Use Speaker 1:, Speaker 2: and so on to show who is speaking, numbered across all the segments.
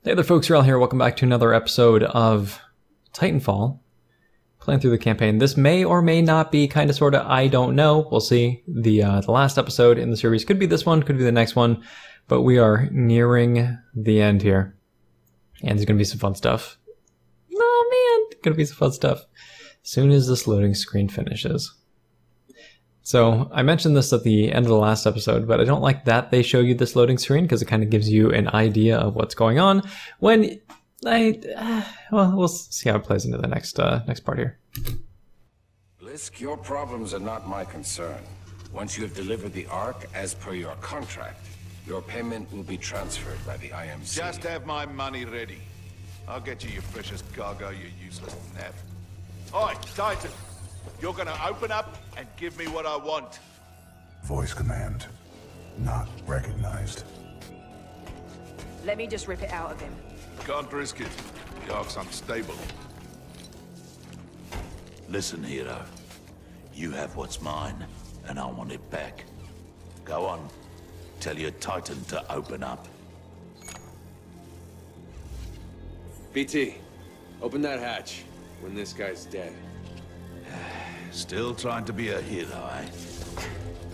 Speaker 1: Hey there folks, Wrel here. Welcome back to another episode of Titanfall. Playing through the campaign. This may or may not be kinda sorta, I don't know. We'll see. The last episode in the series could be this one, could be the next one, but we are nearing the end here. And there's gonna be some fun stuff. Oh man, gonna be some fun stuff. As soon as this loading screen finishes. So, I mentioned this at the end of the last episode, but I don't like that they show you this loading screen because it kind of gives you an idea of what's going on when well, we'll see how it plays into the next part here.
Speaker 2: Blisk, your problems are not my concern. Once you have delivered the Ark as per your contract, your payment will be transferred by the IMC.
Speaker 3: Just have my money ready. I'll get you your precious cargo, you useless naff. Oi, Titan! You're gonna open up and give me what I want.
Speaker 4: Voice command. Not recognized.
Speaker 5: Let me just rip it out of him.
Speaker 3: Can't risk it. The Ark's unstable.
Speaker 6: Listen, hero. You have what's mine, and I want it back. Go on. Tell your Titan to open up.
Speaker 7: BT, open that hatch when this guy's dead.
Speaker 3: Still trying to be a hero, eh?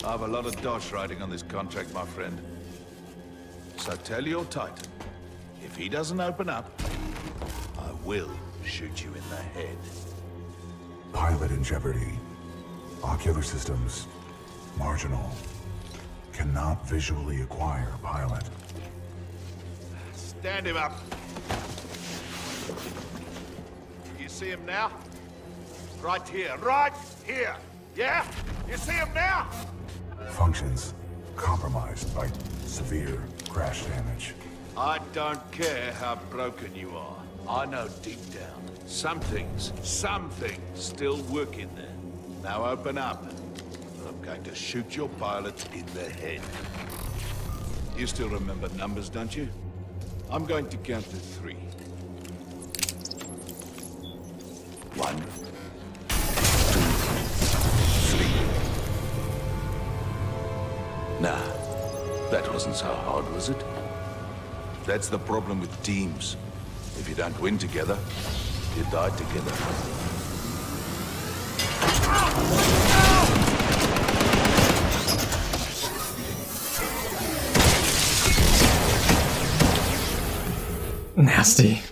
Speaker 3: I have a lot of dosh riding on this contract, my friend. So tell your Titan, if he doesn't open up, I will shoot you in the head.
Speaker 4: Pilot in jeopardy. Ocular systems. Marginal. Cannot visually acquire pilot.
Speaker 3: Stand him up. You see him now? Right here, right here. Yeah? You see him now?
Speaker 4: Functions compromised by severe crash damage.
Speaker 3: I don't care how broken you are. I know deep down, some things still work in there. Now open up, or I'm going to shoot your pilot in the head. You still remember numbers, don't you? I'm going to count to 3. 1, 2, 3. Nah, that wasn't so hard, was it? That's the problem with teams. If you don't win together, you die together.
Speaker 1: Nasty.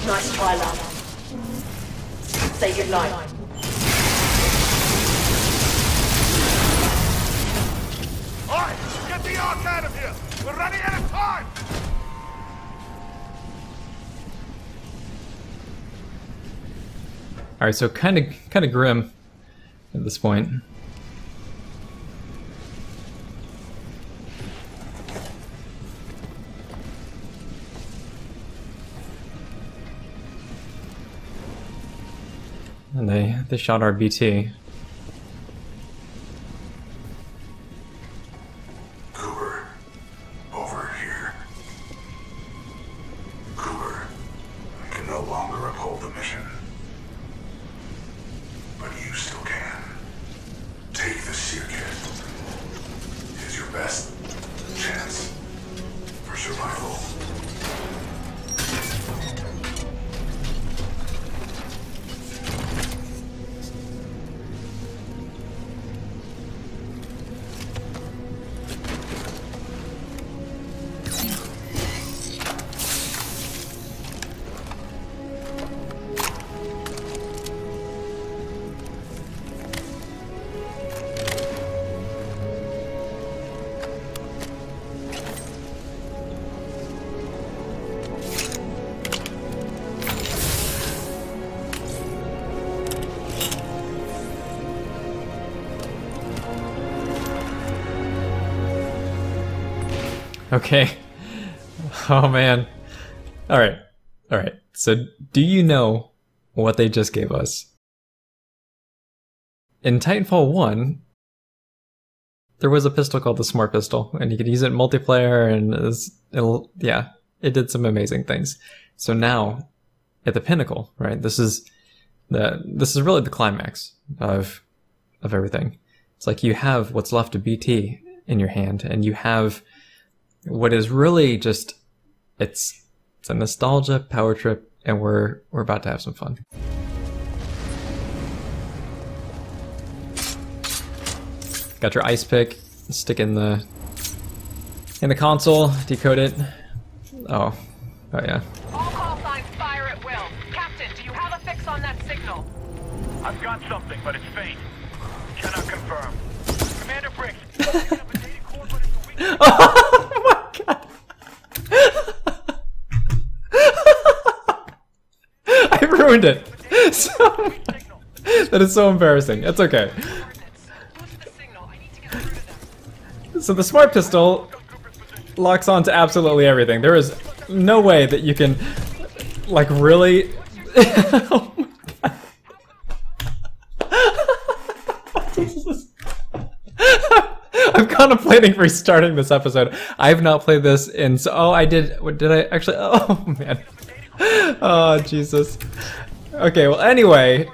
Speaker 5: Nice try, love. Say goodnight.
Speaker 3: Oi! Get the Ark out of here! We're running out of time!
Speaker 1: Alright, so kinda grim at this point. And they shot our BT.
Speaker 4: Cooper. Over here. Cooper. I can no longer uphold the mission. But you still can. Take the seer kit. It is your best chance for survival.
Speaker 1: Okay. Oh man. Alright. Alright. So do you know what they just gave us? In Titanfall 1, there was a pistol called the Smart Pistol, and you could use it in multiplayer, and it did some amazing things. So now, at the pinnacle, right? This is really the climax of everything. It's like you have what's left of BT in your hand, and you have what is really just it's a nostalgia power trip, and we're about to have some fun. Got your ice pick, stick in the console, decode it. Oh yeah.
Speaker 5: All call signs fire at will. Captain, do you have a fix on that signal?
Speaker 8: I've got something, but it's faint. Cannot confirm. Commander Briggs, you have a data core, but it's a weak...
Speaker 1: Oh my god! I ruined it! That is so embarrassing. It's okay. So the smart pistol locks on to absolutely everything. There is no way that you can, like, really... Oh my god. I'm contemplating restarting this episode. I have not played this in... Oh, I did... Did I actually... Oh, man. Oh, Jesus. Okay, well, anyway...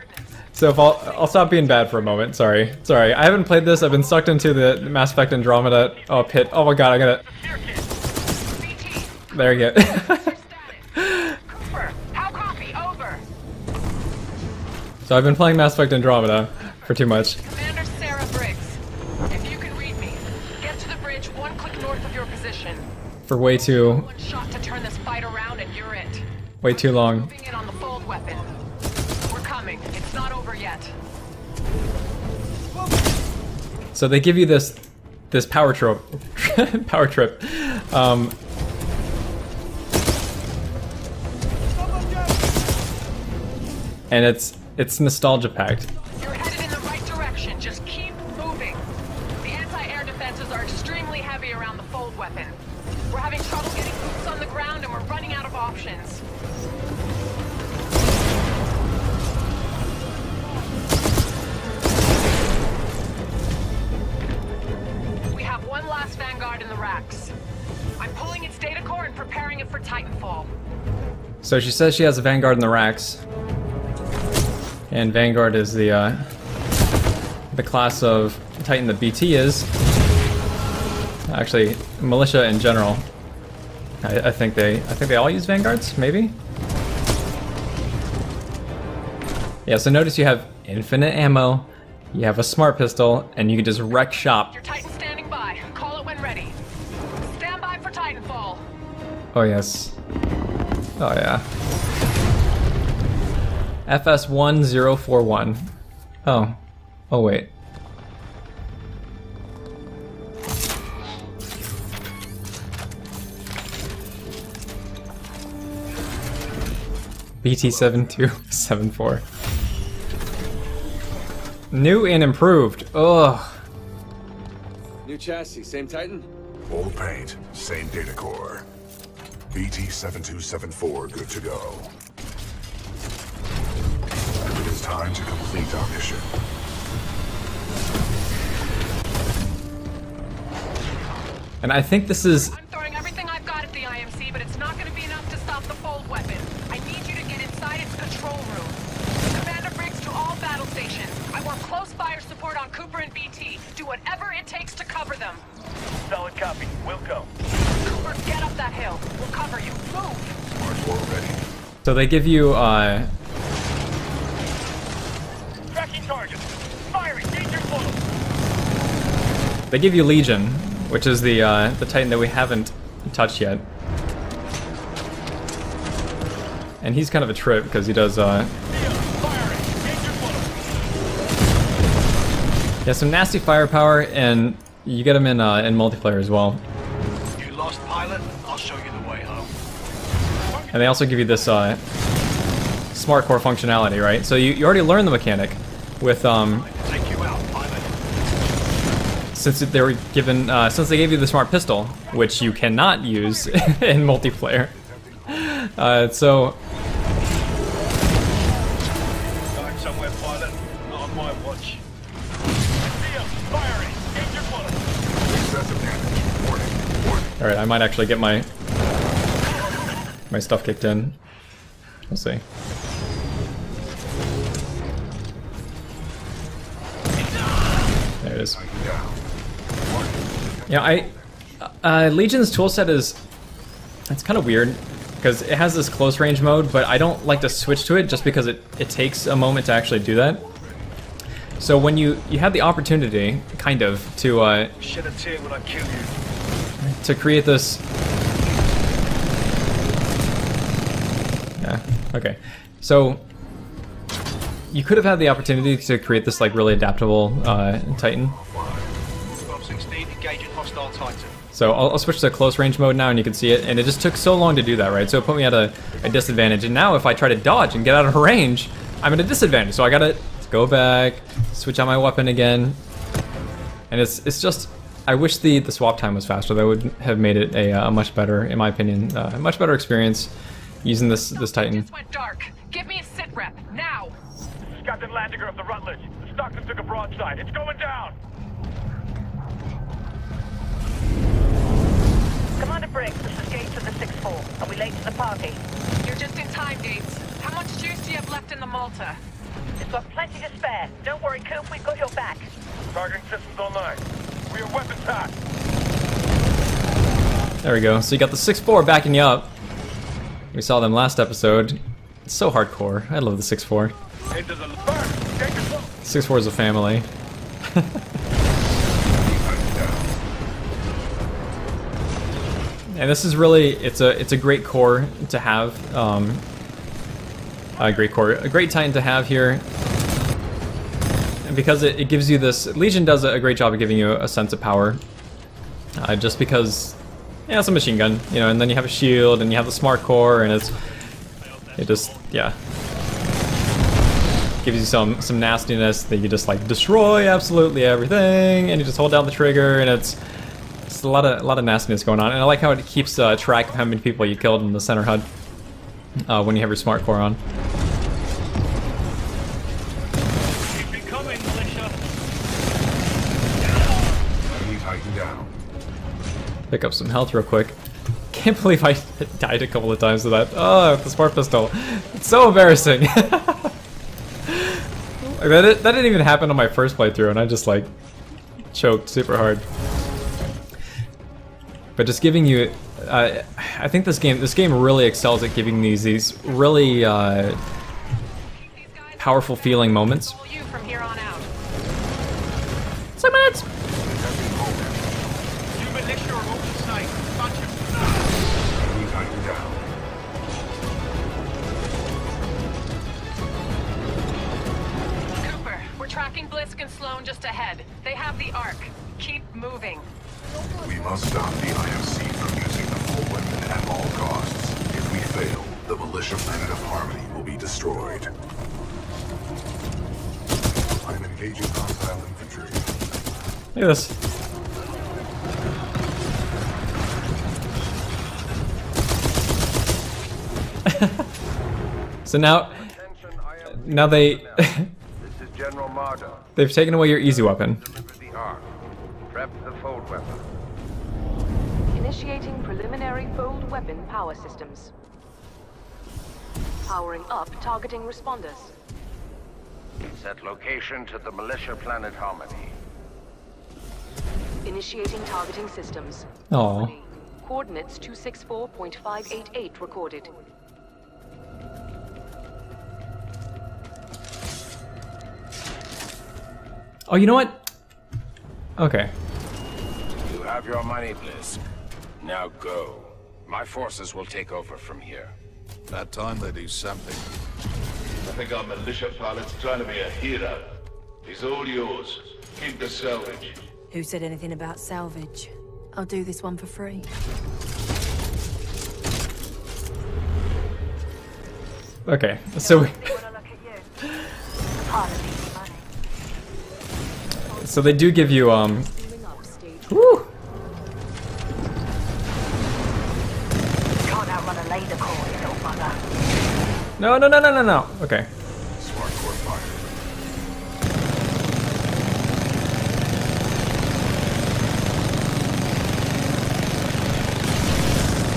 Speaker 1: So if I'll stop being bad for a moment. Sorry. I haven't played this. I've been sucked into the Mass Effect Andromeda pit. Oh my god, I gotta... There you go.
Speaker 5: Cooper, how copy? Over.
Speaker 1: So I've been playing Mass Effect Andromeda for too much.
Speaker 5: Commander Sarah Briggs, if you can read me, get to the bridge 1 click north of your position.
Speaker 1: For way too...
Speaker 5: One shot to turn this fight around and you're it.
Speaker 1: Way too long.
Speaker 5: Moving in on the fold weapon. We're coming. It's not over yet.
Speaker 1: So they give you this power trip. Power trip. And it's nostalgia packed.
Speaker 5: You're headed in the right direction. Just keep moving. The anti-air defenses are extremely heavy around the fold weapon. We're having trouble getting boots on the ground and we're running out of options. We have one last Vanguard in the racks. I'm pulling its data core and preparing it for Titanfall.
Speaker 1: So she says she has a Vanguard in the racks. And Vanguard is the class of Titan that BT is. Actually, militia in general. I think they all use Vanguards, maybe? Yeah, so notice you have infinite ammo, you have a smart pistol, and you can just wreck shop.
Speaker 5: Your Titan standing by. Call it when ready. Stand by for Titanfall.
Speaker 1: Oh yes. Oh yeah. FS1041. Oh. Oh wait. BT7274. New and improved. Ugh.
Speaker 7: New chassis, same Titan?
Speaker 4: Old paint, same data core. BT7274 good to go. And it is time to complete our mission.
Speaker 1: And I think this is...
Speaker 5: I'm throwing everything I've got at the IMC, but it's not going to be enough to stop the fold weapon. I need you to get inside its control room. Commander Briggs to all battle stations. I want close fire support on Cooper and BT. Do whatever it takes to cover them.
Speaker 8: Solid copy. We'll go.
Speaker 5: Cooper, get up that hill. We'll cover you. Move!
Speaker 4: Smart 4 ready.
Speaker 1: So they give you,
Speaker 8: Tracking targets. Firing. Danger close.
Speaker 1: they give you Legion, which is the Titan that we haven't touched yet. And he's kind of a trip because he does,
Speaker 8: Firing. Danger close.
Speaker 1: he has some nasty firepower, and you get him in multiplayer as well.
Speaker 8: You lost pilot? I'll show you the way home.
Speaker 1: And they also give you this smart core functionality, right? So you already learned the mechanic with
Speaker 8: Take you out, pilot.
Speaker 1: since they were given since they gave you the smart pistol, which you cannot use in multiplayer. So
Speaker 8: Going somewhere, pilot. Not on my watch. Firing. Danger close.
Speaker 4: Excessive damage. Warning. Warning.
Speaker 1: all right, I might actually get my stuff kicked in. We'll see. There it is. Yeah, Legion's toolset is, it's kind of weird because it has this close range mode, but I don't like to switch to it just because it takes a moment to actually do that. So when you have the opportunity, kind of, to
Speaker 8: Shed a tear when I kill you.
Speaker 1: to create this. Yeah. Okay. So you could have had the opportunity to create this like really adaptable Titan.
Speaker 8: 1216, engaging hostile Titan.
Speaker 1: So I'll switch to close range mode now, and you can see it. And it just took so long to do that, right? So it put me at a disadvantage. And now if I try to dodge and get out of range, I'm at a disadvantage. So I gotta go back, switch out my weapon again. And it's just, I wish the swap time was faster. That would have made it a much better, in my opinion, a much better experience using this Titan.
Speaker 5: Just went dark. Give me a sit rep now.
Speaker 8: This is Captain Landiger of the Rutledge. The Stockton took a broadside. It's going down.
Speaker 9: Commander Briggs, this is Gates of the 6-4. Are we late to the party?
Speaker 5: You're just in time, Gates. How much juice do you have left in the Malta?
Speaker 9: We've got plenty to spare. Don't worry, Coop, we've got your back.
Speaker 8: Targeting systems online. We are weapons hot.
Speaker 1: There we go. So you got the 6-4 backing you up. We saw them last episode. It's so hardcore. I love the 6-4.
Speaker 8: Into the burn. Take control.
Speaker 1: 6-4 is a family. And this is really, it's a great core to have. A great Titan to have here. And because it gives you this, Legion does a great job of giving you a sense of power. Just because, yeah, it's a machine gun, you know, and then you have a shield and you have the smart core, and it just, yeah, gives you some nastiness that you just like destroy absolutely everything, and you just hold down the trigger, and it's a lot of nastiness going on. And I like how it keeps track of how many people you killed in the center HUD when you have your smart core on.
Speaker 8: Keep it coming, militia.
Speaker 4: Enemy Titan down.
Speaker 1: Pick up some health real quick. Can't believe I died a couple of times with that. Oh, the smart pistol. It's so embarrassing. That didn't even happen on my first playthrough, and I just like choked super hard. But just giving you, I think this game really excels at giving these really powerful feeling moments.
Speaker 5: You from here on out.
Speaker 1: 6 minutes.
Speaker 8: You militia are all the same. Bunch of
Speaker 4: Enemy Titan down.
Speaker 5: Cooper, we're tracking Blisk and Sloan just ahead. They have the Ark. Keep moving.
Speaker 4: We must stop the IMC from using the full weapon at all costs. If we fail, the militia planet of Harmony will be destroyed. I'm engaging hostile infantry.
Speaker 1: Look at this. So now they
Speaker 10: This is General Mardo.
Speaker 1: they've taken away your easy weapon.
Speaker 10: Deliver the Ark. Prep the fold weapon.
Speaker 11: Initiating preliminary fold weapon power systems. Powering up targeting responders.
Speaker 10: Set location to the militia planet Harmony.
Speaker 11: Initiating targeting systems.
Speaker 1: Oh,
Speaker 11: Coordinates 264.588 recorded.
Speaker 1: oh, you know what? Okay.
Speaker 2: You have your money, Blisk. Now go. My forces will take over from here.
Speaker 3: About time they do something. I think our militia pilot's trying to be a hero. He's all yours. Keep the salvage.
Speaker 12: Who said anything about salvage? I'll do this one for free.
Speaker 1: Okay. So so they do give you whew.
Speaker 9: Can't outrun a laser core, you little bugger.
Speaker 1: No. Okay.
Speaker 4: Smart core fire.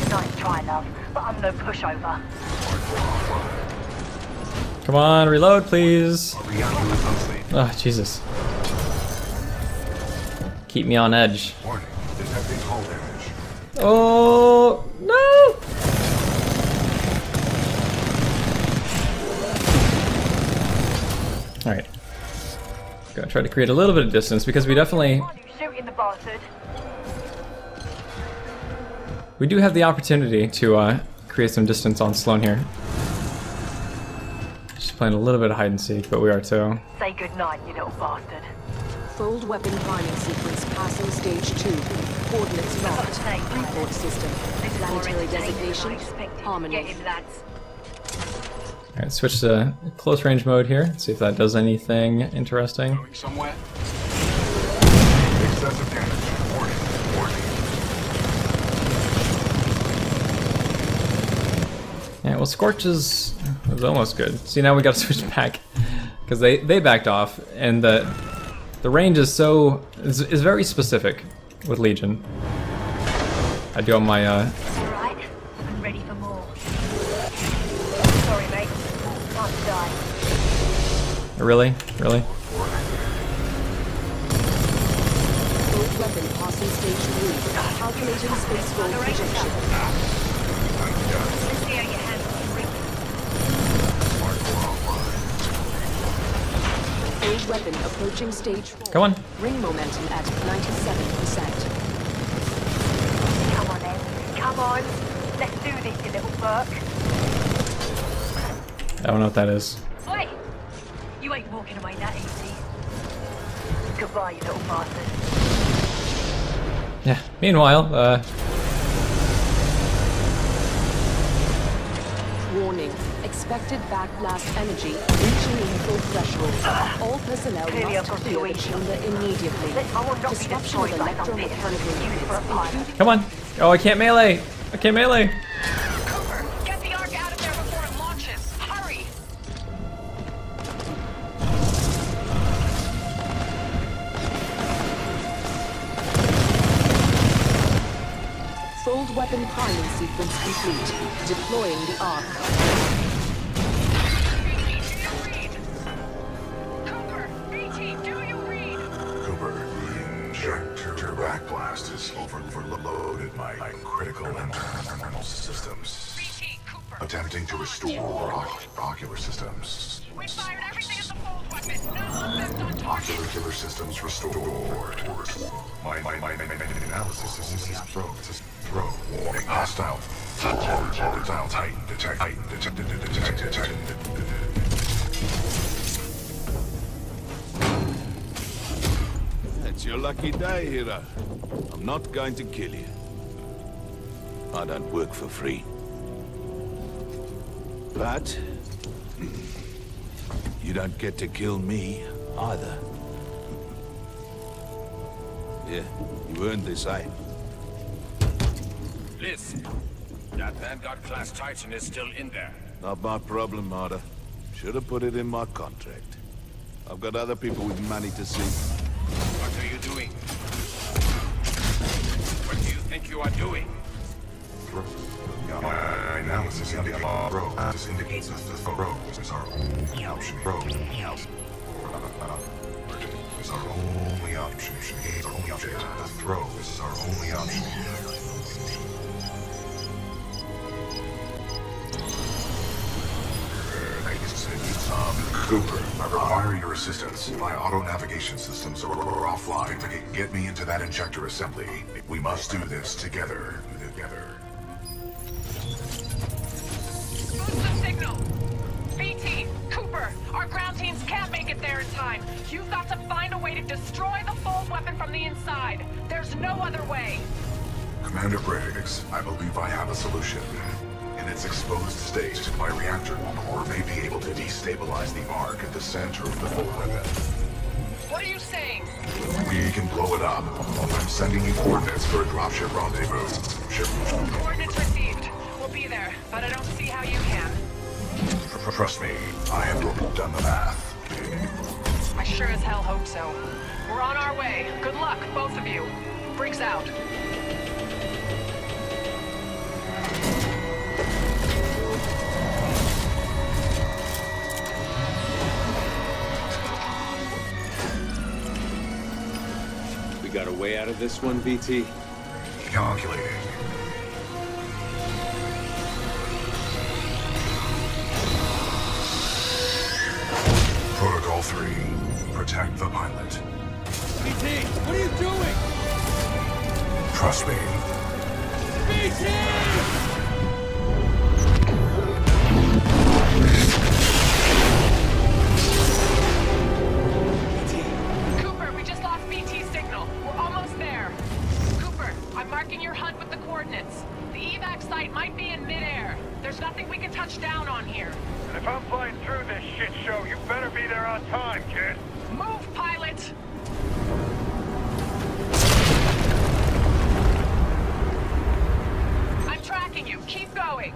Speaker 9: Nice try, love, but I'm no pushover.
Speaker 4: Smart core offline.
Speaker 1: Come on, reload, please. Oh, Jesus. Keep me on edge.
Speaker 4: Warning, detecting hull damage.
Speaker 1: Oh, no! Alright. Gonna try to create a little bit of distance because we definitely...
Speaker 9: Shooting the bastard.
Speaker 1: We do have the opportunity to create some distance on Sloan here. Just playing a little bit of hide and seek, but we are too.
Speaker 9: Say goodnight, you little bastard.
Speaker 11: Fold weapon priming sequence passing stage 2. Coordinates locked. Report system. Planetary designation. Harmony.
Speaker 1: Alright, switch to close range mode here. Let's see if that does anything interesting.
Speaker 3: Going somewhere?
Speaker 4: Excessive damage. Warning.
Speaker 1: Yeah, well, Scorch is almost good. See, now we gotta switch back because they backed off, and the range is is very specific with Legion. I do on my
Speaker 9: Alright, I'm ready for more. Sorry, mate. Time to die.
Speaker 1: Really.
Speaker 11: Fold weapon passing stage 3. Calculating space roll projection.
Speaker 9: Let's see how your hands can
Speaker 11: Fold weapon approaching stage 4.
Speaker 1: Come on.
Speaker 11: Ring momentum at 97%.
Speaker 9: Come on then. Come on. Let's do this, you little Burke.
Speaker 1: I don't know what that is.
Speaker 9: Wait! You ain't walking away that easy. Goodbye, you little bastard.
Speaker 1: Yeah. Meanwhile,
Speaker 11: Warning. Expected backblast energy reaching lethal threshold. All personnel must clear the chamber immediately. Disruption of electromechanical units.
Speaker 1: come on. Oh, I can't melee. I can't melee.
Speaker 5: Cooper, get the Ark out of there before it launches. Hurry!
Speaker 11: Fold weapon priming sequence complete. Deploying the Ark.
Speaker 5: Cooper, BT, do you read?
Speaker 4: Cooper, the injector backblast is overloaded my critical internal systems.
Speaker 5: BT, Cooper.
Speaker 4: Attempting to restore ocular systems.
Speaker 5: We fired everything at the fold weapon. No effect on target.
Speaker 4: Ocular systems restored. My analysis is throw. Warning. Hostile. Titan detected.
Speaker 3: It's your lucky day, hero. I'm not going to kill you. I don't work for free. But you don't get to kill me either. Yeah, you earned this, eh?
Speaker 2: Listen, that Vanguard-class Titan is still in there.
Speaker 3: Not my problem, Marta. Should have put it in my contract. I've got other people with money to see.
Speaker 2: What are you doing? What do you think you are doing?
Speaker 4: My analysis indicates that the throw is our only option. Is our only option. The throw is our only option. Cooper, I require your assistance. My auto-navigation systems are offline. Get me into that injector assembly. We must do this together.
Speaker 5: Boost the signal. BT, Cooper, our ground teams can't make it there in time. You've got to find a way to destroy the fold weapon from the inside. There's no other way.
Speaker 4: Commander Briggs, I believe I have a solution. In its exposed state, my reactor core may be able to destabilize the Ark at the center of the fold weapon.
Speaker 5: What are you saying?
Speaker 4: We can blow it up. I'm sending you coordinates for a dropship rendezvous.
Speaker 5: Coordinates received. We'll be there, but I don't see how you can.
Speaker 4: Trust me, I have done the math.
Speaker 5: I sure as hell hope so. We're on our way. Good luck, both of you. Briggs out.
Speaker 7: way out of this one, BT?
Speaker 4: Calculating. Protocol 3. Protect the pilot.
Speaker 7: BT, what are you doing?
Speaker 4: Trust me.
Speaker 7: BT!
Speaker 5: Cooper, we just lost BT signal. We're almost there. Cooper, I'm marking your hunt with the coordinates. The evac site might be in midair. There's nothing we can touch down on here.
Speaker 8: And if I'm flying through this shit show, you better be there on time, kid.
Speaker 5: Move, pilot! I'm tracking you. Keep going.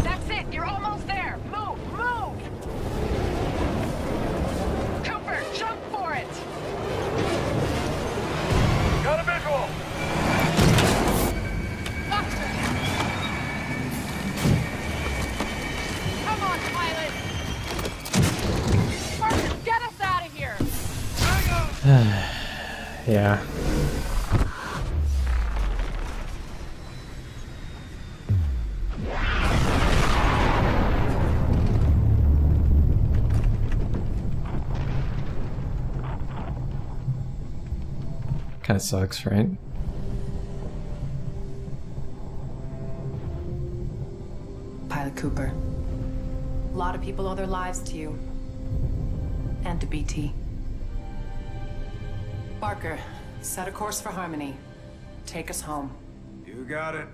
Speaker 5: That's it. You're almost there. Move, move! Cooper, jump for it!
Speaker 8: Got a visual!
Speaker 5: Come on, pilot! Parker, get us out of here!
Speaker 1: Yeah. Kind of sucks, right?
Speaker 13: Pilot Cooper. A lot of people owe their lives to you. And to BT. Barker, set a course for Harmony. Take us home.
Speaker 3: You got it.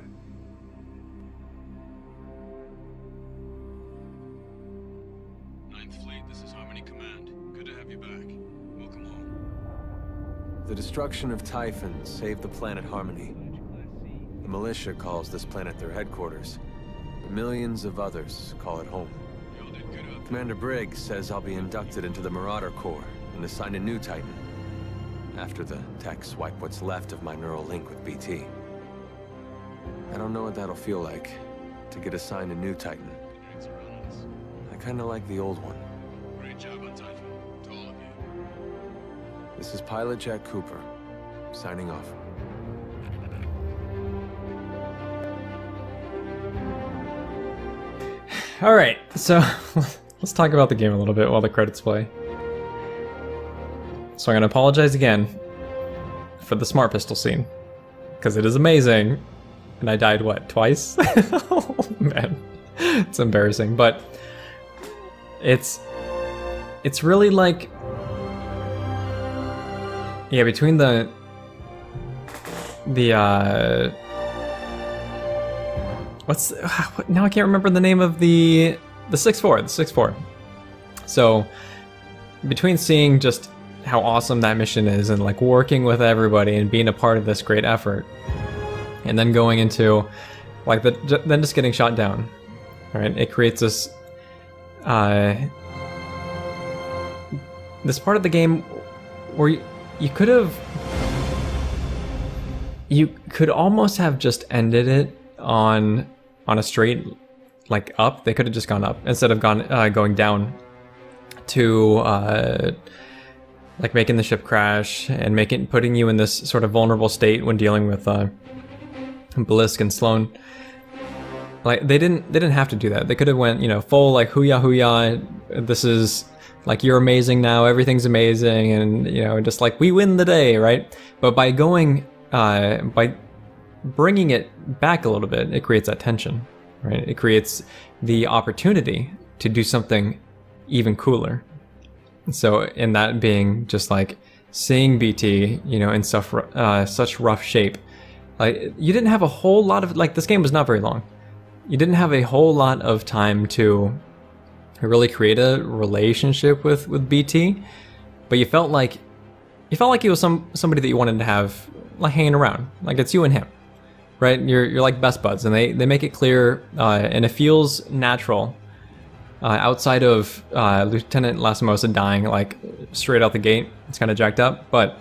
Speaker 14: Ninth Fleet, this is Harmony Command. Good to have you back. Welcome home.
Speaker 7: The destruction of Typhon saved the planet Harmony. The militia calls this planet their headquarters. Millions of others call it home. Commander Briggs says I'll be inducted into the Marauder Corps and assigned a new Titan. After the techs wipe what's left of my neural link with BT. I don't know what that'll feel like, to get assigned a new Titan. I kinda like the old one.
Speaker 14: Great job on Titanfall, to all of you.
Speaker 7: This is Pilot Jack Cooper, signing off.
Speaker 1: Alright, so let's talk about the game a little bit while the credits play. So I'm going to apologize again for the smart pistol scene, because it is amazing, and I died, what, twice? Oh man, it's embarrassing, but it's really like, yeah, between the now I can't remember the name of the 6-4. So between seeing just how awesome that mission is and like working with everybody and being a part of this great effort, and then going into like then just getting shot down, right? It creates this this part of the game where you could almost have just ended it on a straight like up. They could have just gone up instead of going down to like making the ship crash and putting you in this sort of vulnerable state when dealing with Blisk and Sloan. Like they didn't have to do that. They could have went, you know, full like hooyah hooyah. This is like, you're amazing now, everything's amazing, and you know, just like we win the day, right? But by going by bringing it back a little bit, it creates that tension, right? It creates the opportunity to do something even cooler. So in that being just like seeing BT, you know, in such rough shape, like you didn't have a whole lot of, like, this game was not very long. You didn't have a whole lot of time to really create a relationship with BT, but you felt like he was somebody that you wanted to have like hanging around. Like it's you and him, right? You're like best buds, and they make it clear, and it feels natural. Outside of Lieutenant Lastimosa dying like straight out the gate, it's kind of jacked up, but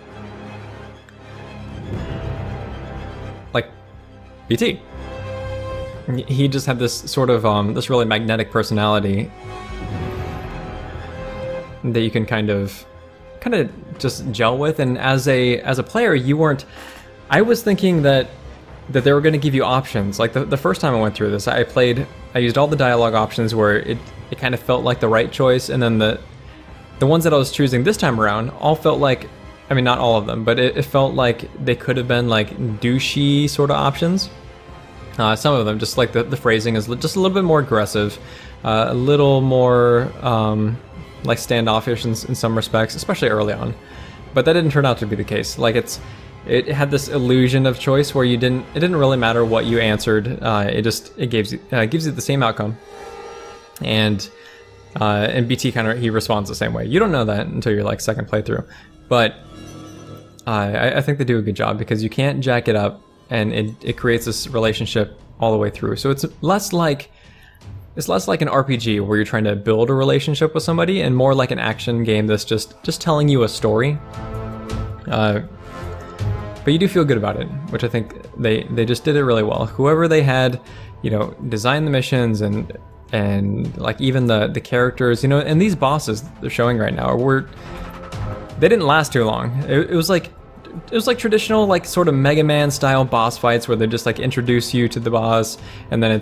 Speaker 1: BT. He just had this sort of this really magnetic personality that you can kind of just gel with. And as a player, you weren't. I was thinking that they were going to give you options. Like the first time I went through this, I used all the dialogue options where it kind of felt like the right choice, and then the ones that I was choosing this time around all felt like, I mean, not all of them, but it felt like they could have been like douchey sort of options. Some of them, just like the phrasing is just a little bit more aggressive, a little more like standoffish in some respects, especially early on. But that didn't turn out to be the case. Like it had this illusion of choice where it didn't really matter what you answered. It gives you the same outcome. And BT he responds the same way. You don't know that until your like second playthrough, but I think they do a good job because you can't jack it up, and it creates this relationship all the way through. So it's less like an RPG where you're trying to build a relationship with somebody, and more like an action game that's just telling you a story. But you do feel good about it, which I think they just did it really well. Whoever they had, design the missions and like even the characters, and these bosses they're showing right now they didn't last too long. It was like traditional like sort of Mega Man style boss fights where they just like introduce you to the boss, and then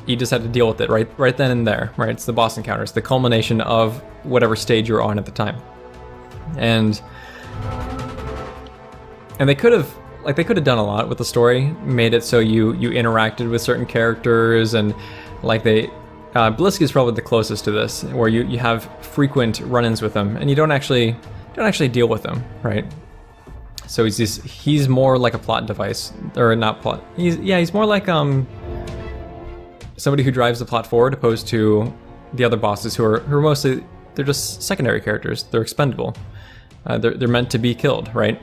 Speaker 1: you just had to deal with it right then and there, right? It's the boss encounters, the culmination of whatever stage you're on at the time. And they could have done a lot with the story, made it so you interacted with certain characters, and like Blisk is probably the closest to this, where you have frequent run-ins with them, and you don't actually deal with them, right? So he's more like a plot device, or not plot. He's more like somebody who drives the plot forward, opposed to the other bosses who are mostly, they're just secondary characters. They're expendable. They're meant to be killed, right?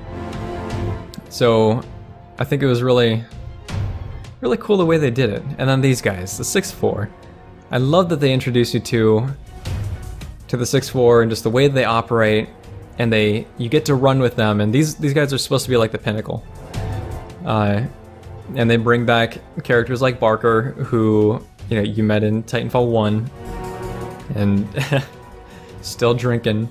Speaker 1: So I think it was really, really cool the way they did it. And then these guys, the 6-4. I love that they introduce you to the 6-4 and just the way they operate, and you get to run with them. And these guys are supposed to be like the pinnacle. And they bring back characters like Barker, who you met in Titanfall 1, and still drinking,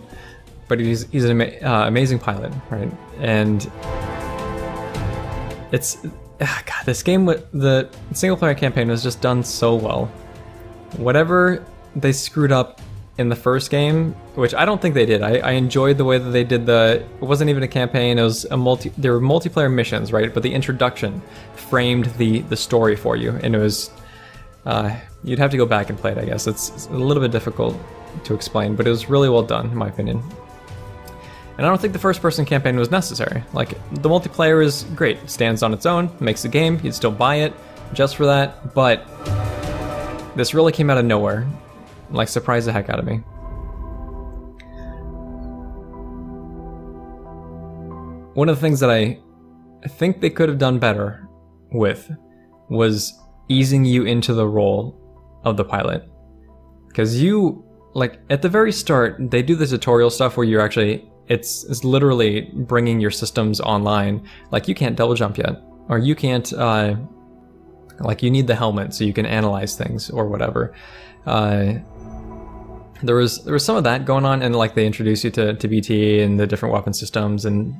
Speaker 1: but he's an amazing pilot, right? And God, this game with the single player campaign was just done so well. Whatever they screwed up in the first game, which I don't think they did. I enjoyed the way that they did it wasn't even a campaign, it was there were multiplayer missions, right? But the introduction framed the story for you, and it was, you'd have to go back and play it, I guess. It's a little bit difficult to explain, but it was really well done, in my opinion. And I don't think the first-person campaign was necessary. Like, the multiplayer is great. It stands on its own, makes the game, you'd still buy it just for that, but this really came out of nowhere. Like, surprised the heck out of me. One of the things that I think they could have done better with was easing you into the role of the pilot. Because like, at the very start, they do the tutorial stuff where you're actually, it's literally bringing your systems online. Like, you can't double jump yet, or you can't, like, you need the helmet so you can analyze things or whatever. There was some of that going on, and like they introduce you to BT and the different weapon systems, and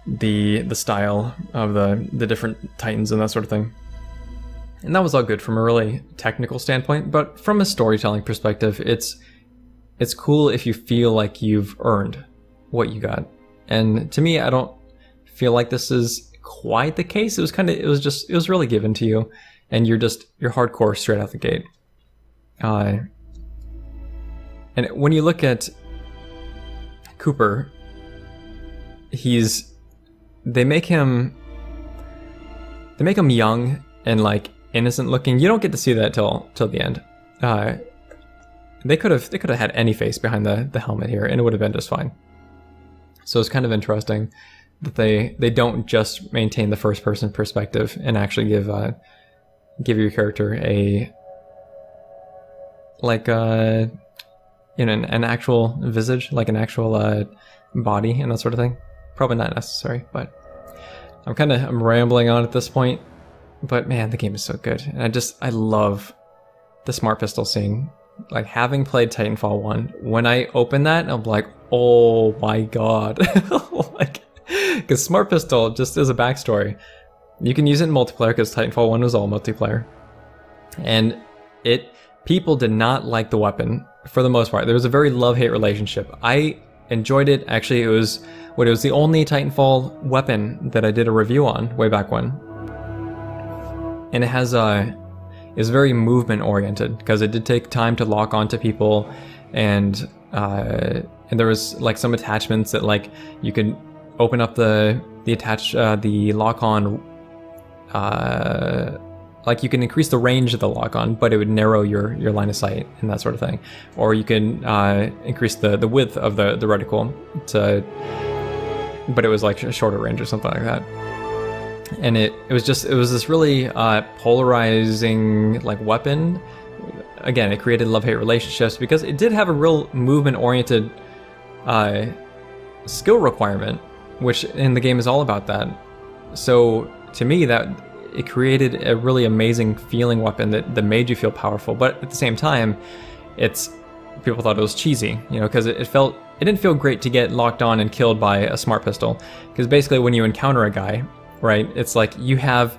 Speaker 1: the style of the different Titans and that sort of thing. And that was all good from a really technical standpoint, but from a storytelling perspective, it's cool if you feel like you've earned what you got. And to me, I don't feel like this is quite the case. It was really given to you, and you're hardcore straight out the gate. And when you look at Cooper, they make him young and like innocent looking. You don't get to see that till the end. They could have had any face behind the helmet here, and it would have been just fine. So it's kind of interesting that they don't just maintain the first person perspective and actually give your character an actual visage, like an actual body and that sort of thing. Probably not necessary, but I'm rambling on at this point, but man, the game is so good. And I love the smart pistol scene. Like, having played Titanfall 1, when I open that, I'm like, oh my god. Like, because smart pistol, just as a backstory, you can use it in multiplayer because Titanfall 1 was all multiplayer. And people did not like the weapon for the most part. There was a very love-hate relationship. I enjoyed it. Actually, it was the only Titanfall weapon that I did a review on way back when. And it is very movement oriented because it did take time to lock onto people, and there was like some attachments that like you could open up the lock on, like you can increase the range of the lock on, but it would narrow your line of sight and that sort of thing. Or you can increase the width of the reticle but it was like a shorter range or something like that. And it was this really polarizing like weapon. Again, it created love-hate relationships because it did have a real movement-oriented skill requirement, which in the game is all about that. So to me, that it created a really amazing feeling weapon that made you feel powerful. But at the same time, people thought it was cheesy, you know, because it didn't feel great to get locked on and killed by a smart pistol. Because basically, when you encounter a guy, right, it's like you have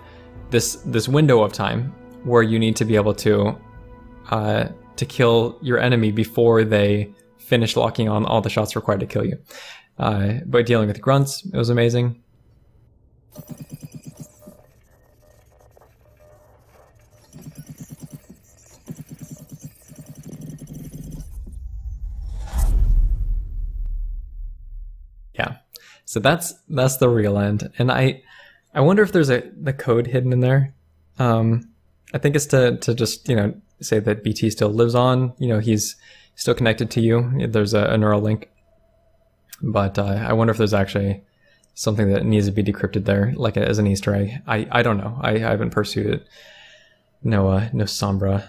Speaker 1: this window of time where you need to be able to kill your enemy before they finish locking on all the shots required to kill you. But dealing with grunts, it was amazing. Yeah, so that's the real end, and I wonder if there's the code hidden in there. I think it's to just, you know, say that BT still lives on. You know, he's still connected to you. There's a neural link, but I wonder if there's actually something that needs to be decrypted there, like as an Easter egg. I don't know. I haven't pursued it. No Sombra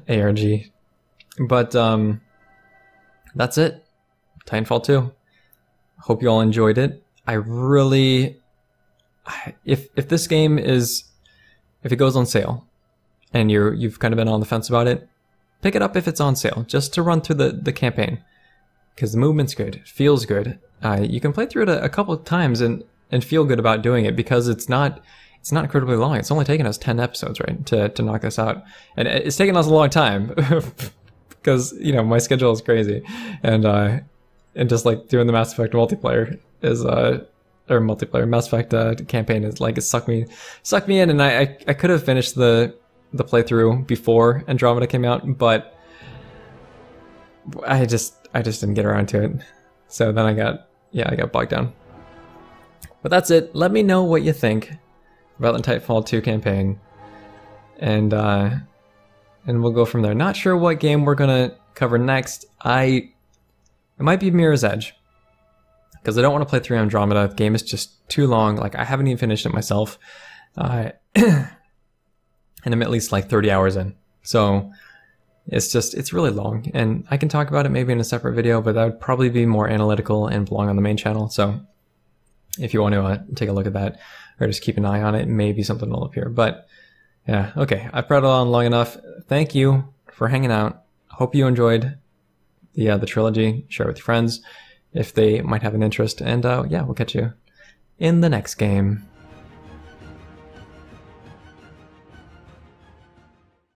Speaker 1: ARG, but that's it. Titanfall 2. Hope you all enjoyed it. I really, if this game if it goes on sale, and you've kind of been on the fence about it, pick it up if it's on sale, just to run through the campaign, because the movement's good, it feels good. You can play through it a couple of times and feel good about doing it, because it's not incredibly long. It's only taken us 10 episodes, right, to knock this out, and it's taken us a long time because, you know, my schedule is crazy, and just like doing the Mass Effect multiplayer is Mass Effect campaign is like, it sucked me in, and I could have finished the playthrough before Andromeda came out, but I just didn't get around to it. So then I got bogged down. But that's it. Let me know what you think about the Titanfall 2 campaign, and we'll go from there. Not sure what game we're gonna cover next. It might be Mirror's Edge, because I don't want to play through Andromeda. The game is just too long. Like, I haven't even finished it myself. And I'm at least like 30 hours in. So it's really long. And I can talk about it maybe in a separate video, but that would probably be more analytical and belong on the main channel. So if you want to take a look at that, or just keep an eye on it, maybe something will appear. But yeah, okay. I've prattled on long enough. Thank you for hanging out. Hope you enjoyed the trilogy. Share it with your friends if they might have an interest, and yeah, we'll catch you in the next game.